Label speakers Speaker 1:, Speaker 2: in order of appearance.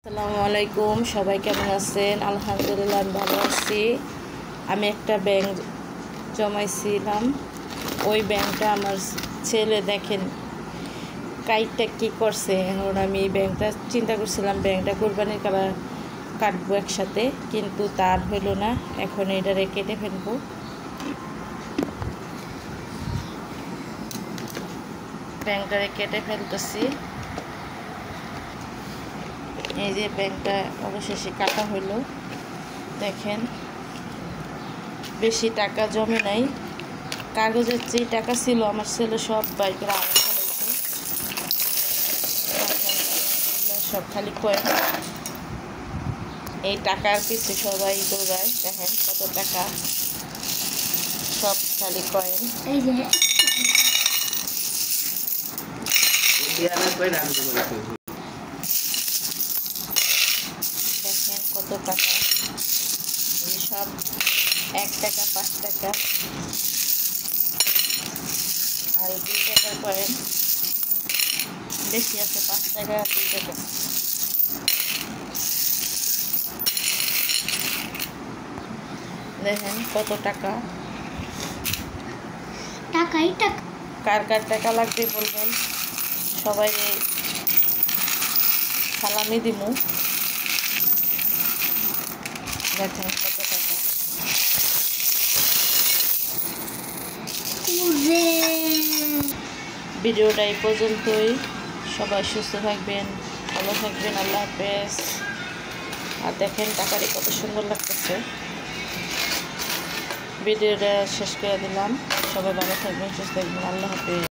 Speaker 1: আসসালামু আলাইকুম, সবাই কেমন আছেন? আলহামদুলিল্লাহ আমি ভালো আছি। আমি একটা ব্যাংক জমাইছিলাম, ওই ব্যাংকটা আমার ছেলে দেখেন কাইটটা কী করছে। এখন আমি এই ব্যাংকটা চিন্তা করছিলাম ব্যাংকটা কোরবানির কাটবো একসাথে, কিন্তু তার হইল না। এখন এটারে কেটে ফেলবো। ব্যাংকটারে কেটে ফেলতেছি। এই যে ব্যাংকটা অবশেষে কাটা হইল। দেখেন বেশি টাকা জমে নাই, কাগজের যে টাকা ছিল আমার ছেলে সব বাইর করে আলাদা ফেলেছে। সব খালি কয়েন, এই টাকার পিছনে সবাই দৌড়ায়। দেখেন কত টাকা, সব খালি কয়েন। দেখেন কত টাকা, এই সব 1 টাকা, 5 টাকা আর 2 টাকার কয়েন বেশি আছে, 5 টাকা 2 টাকা। দেখেন কত টাকা,
Speaker 2: টাকাই টাকা।
Speaker 1: কার কার টাকা লাগবে বলবেন, সবাই সালামি দিমু। দেখেন কত টাকা। ভিডিওটা এই পর্যন্তই। সবাই সুস্থ থাকবেন, ভালো থাকবেন। আল্লাহ হাফেজ। আর দেখেন টাকাটি কত সুন্দর লাগতেছে। ভিডিওটা শেষ করে দিলাম। সবাই ভালো থাকবেন, সুস্থ থাকবেন। আল্লাহ হাফেজ।